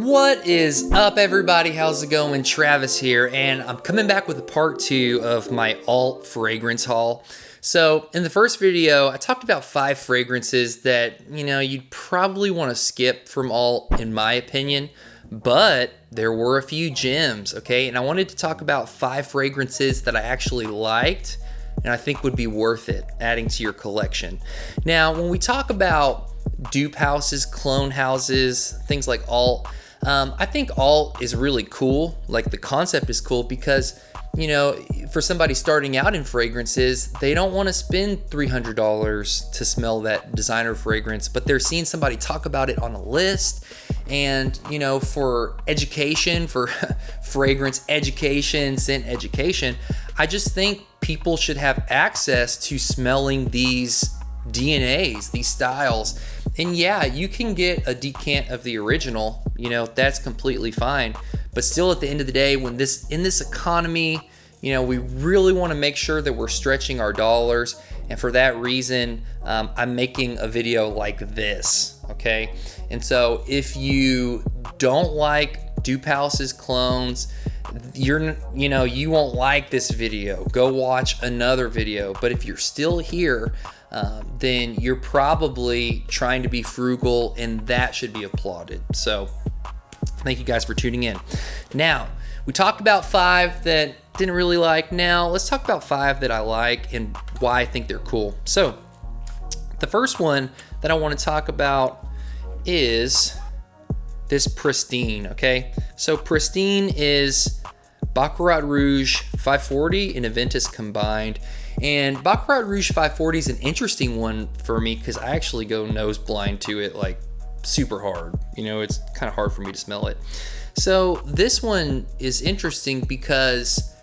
What is up, everybody? How's it going? Travis here, and I'm coming back with a part 2 of my alt fragrance haul. So in the first video, I talked about 5 fragrances that, you'd probably want to skip from alt in my opinion, but there were a few gems, okay? And I wanted to talk about 5 fragrances that I actually liked and I think would be worth it adding to your collection. Now, when we talk about dupe houses, clone houses, things like alt, I think alt is really cool. Like, the concept is cool because, for somebody starting out in fragrances, they don't want to spend $300 to smell that designer fragrance, but they're seeing somebody talk about it on a list. And, for education, for fragrance education, scent education, I just think people should have access to smelling these DNAs, these styles. And yeah, you can get a decant of the original, that's completely fine. But still, at the end of the day, in this economy, we really want to make sure that we're stretching our dollars. And for that reason, I'm making a video like this, okay? And so if you don't like dupe houses, clones, you won't like this video. Go watch another video. But if you're still here, then you're probably trying to be frugal, and that should be applauded. So thank you guys for tuning in. Now, we talked about 5 that didn't really like. Now let's talk about 5 that I like and why I think they're cool. So the first one that I want to talk about is this Pristine, okay? So Pristine is Baccarat Rouge 540 and Aventus combined. And Baccarat Rouge 540 is an interesting one for me because I actually go nose blind to it, like, super hard. It's kind of hard for me to smell it. So this one is interesting because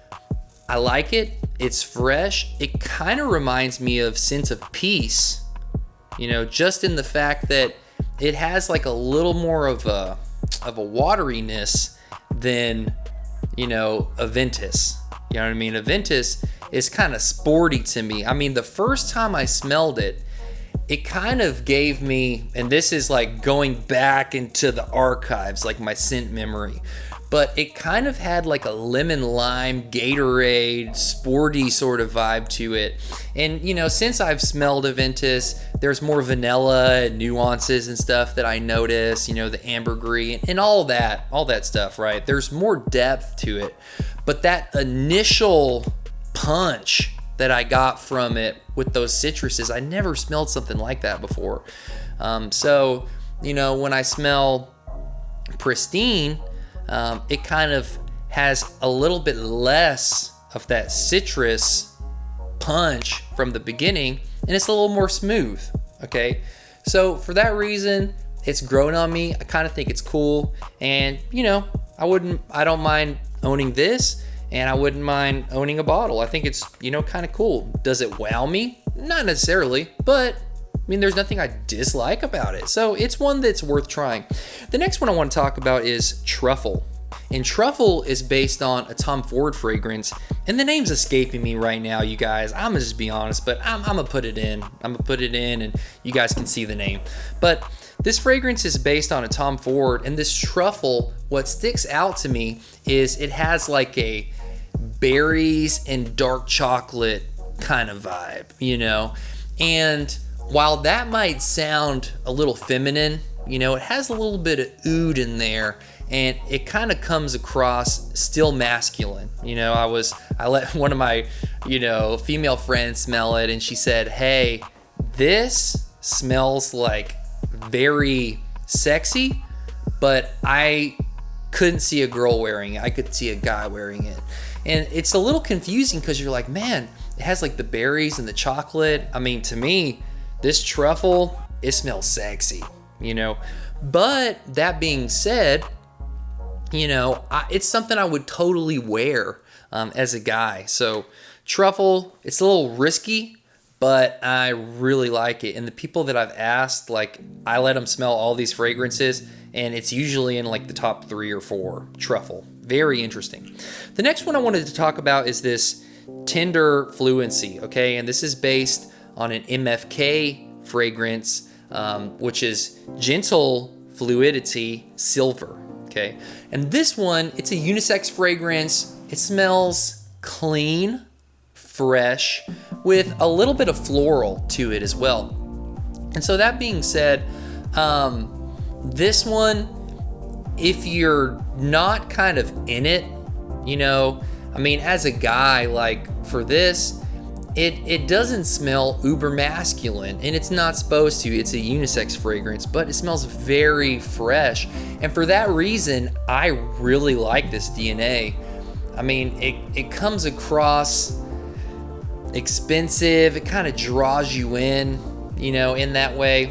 I like it. It's fresh. It kind of reminds me of Scent of Peace, just in the fact that it has like a little more of a wateriness than, Aventus. You know what I mean? Aventus is kind of sporty to me. I mean, the first time I smelled it, it kind of gave me, and this is like going back into the archives, like my scent memory, but it kind of had like a lemon lime, Gatorade, sporty sort of vibe to it. And, since I've smelled Aventus, there's more vanilla and nuances and stuff that I notice, the ambergris and all that stuff, right? There's more depth to it. But that initial punch that I got from it with those citruses, I never smelled something like that before. So, when I smell Pristine, it kind of has a little bit less of that citrus punch from the beginning, and it's a little more smooth, okay? So for that reason, it's grown on me. I kind of think it's cool, and I don't mind owning this, and I wouldn't mind owning a bottle. I think it's, kind of cool. Does it wow me? Not necessarily, but there's nothing I dislike about it. So it's one that's worth trying. The next one I want to talk about is Truffle. And Truffle is based on a Tom Ford fragrance. And the name's escaping me right now, you guys. I'm going to just be honest, but I'm going to put it in. I'm going to put it in and you guys can see the name. But this fragrance is based on a Tom Ford. And this Truffle, what sticks out to me is it has like a berries and dark chocolate kind of vibe, And while that might sound a little feminine, it has a little bit of oud in there, and it kind of comes across still masculine. I let one of my, female friends smell it, and she said, "Hey, this smells like very sexy, but I couldn't see a girl wearing it. I could see a guy wearing it." And it's a little confusing because you're like, man, it has like the berries and the chocolate. To me, this Truffle, it smells sexy, But that being said, it's something I would totally wear as a guy. So Truffle, it's a little risky, but I really like it. And the people that I've asked, like, I let them smell all these fragrances, and it's usually in like the top 3 or 4. Truffle, very interesting. The next one I wanted to talk about is this Tender Fluency, okay? And this is based on an MFK fragrance, which is Gentle Fluidity Silver. Okay, and this one, it's a unisex fragrance. It smells clean, fresh, with a little bit of floral to it as well. And so that being said, this one, if you're not kind of in it, you know, I mean, as a guy, like for this, it doesn't smell uber masculine, and it's not supposed to. It's a unisex fragrance, but it smells very fresh. And for that reason, I really like this DNA. I mean, it comes across expensive. It kind of draws you in, you know, in that way.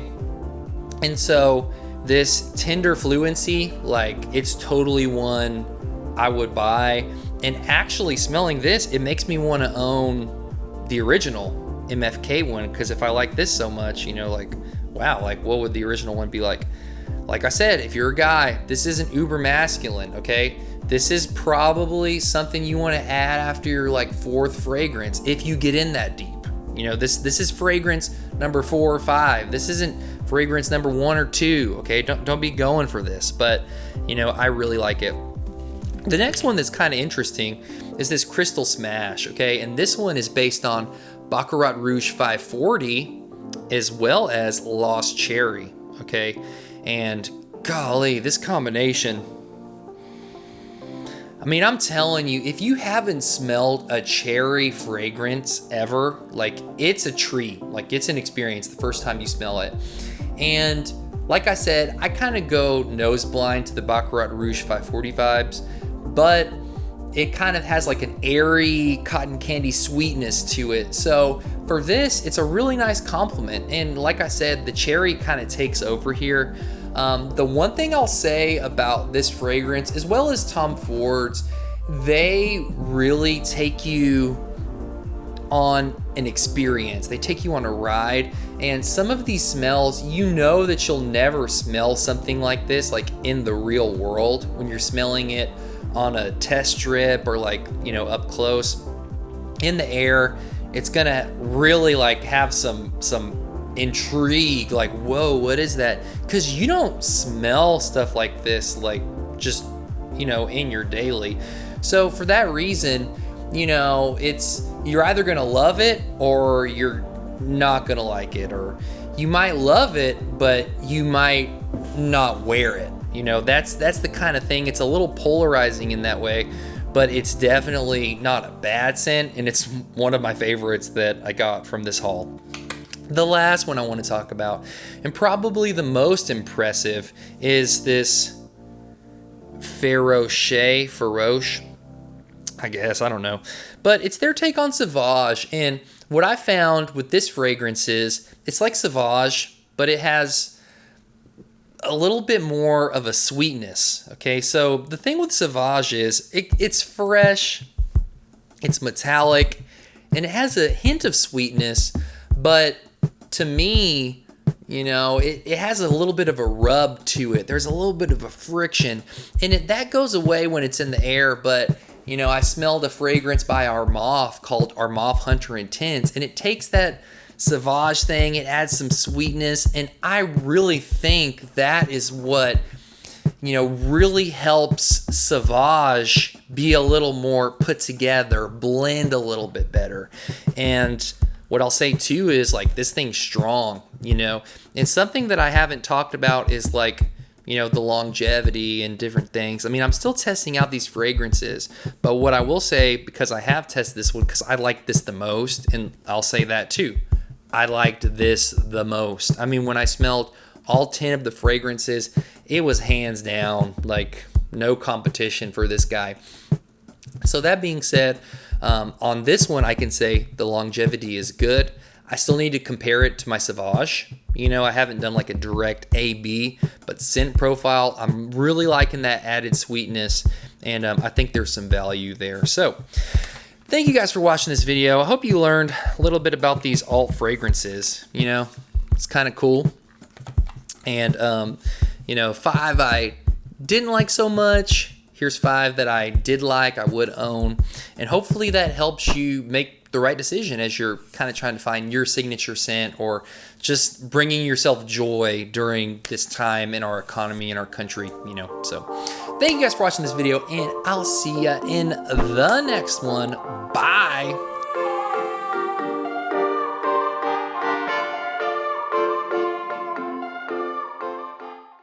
And so this tender fluency, like, it's totally one I would buy. And actually smelling this, it makes me want to own the original MFK one, because if I like this so much, you know, like, wow, like what would the original one be like? Like I said, if you're a guy, this isn't uber masculine, okay? This is probably something you want to add after your like 4th fragrance if you get in that deep. You know, this is fragrance number 4 or 5. This isn't fragrance number 1 or 2, okay? Don't be going for this, but you know, I really like it. The next one that's kind of interesting is this Crystal Smash, okay? And this one is based on Baccarat Rouge 540 as well as Lost Cherry, okay? And golly, this combination, I mean, I'm telling you, if you haven't smelled a cherry fragrance ever, like, it's a treat. Like, it's an experience the first time you smell it. And like I said, I kind of go nose blind to the Baccarat Rouge 540 vibes, but it kind of has like an airy cotton candy sweetness to it. So for this, it's a really nice compliment. And like I said, the cherry kind of takes over here. The one thing I'll say about this fragrance, as well as Tom Ford's, they really take you on an experience. They take you on a ride. And some of these smells, you know that you'll never smell something like this, like in the real world, when you're smelling it on a test strip or like, you know, up close in the air. It's gonna really like have some intrigue, like, whoa, what is that? Because you don't smell stuff like this like just, you know, in your daily. So for that reason, you know, you're either gonna love it or you're not gonna like it, or you might love it but you might not wear it. You know, that's the kind of thing. It's a little polarizing in that way, but it's definitely not a bad scent, and it's one of my favorites that I got from this haul. The last one I want to talk about, and probably the most impressive, is this Feroche, I guess, I don't know. But it's their take on Sauvage, and what I found with this fragrance is it's like Sauvage, but it has a little bit more of a sweetness, okay? So the thing with Sauvage is it's fresh, it's metallic, and it has a hint of sweetness, but to me, you know, it has a little bit of a rub to it. There's a little bit of a friction, and that goes away when it's in the air. But, you know, I smelled a fragrance by Armaf called Armaf Hunter Intense, and it takes that Sauvage thing, it adds some sweetness, and I really think that is what, you know, really helps Sauvage be a little more put together, blend a little bit better. And what I'll say too is, like, this thing's strong, you know, and something that I haven't talked about is, like, you know, the longevity and different things. I mean, I'm still testing out these fragrances, but what I will say, because I have tested this one because I like this the most, and I'll say that too, I liked this the most. I mean, when I smelled all 10 of the fragrances, it was hands down, like, no competition for this guy. So that being said, on this one, I can say the longevity is good. I still need to compare it to my Sauvage. You know, I haven't done like a direct A/B, but scent profile, I'm really liking that added sweetness, and I think there's some value there. So thank you guys for watching this video. I hope you learned a little bit about these alt fragrances. You know, it's kind of cool. And, you know, 5 I didn't like so much. Here's 5 that I did like, I would own. And hopefully that helps you make the right decision as you're kind of trying to find your signature scent or just bringing yourself joy during this time in our economy, in our country, you know. So thank you guys for watching this video, and I'll see ya in the next one. Bye.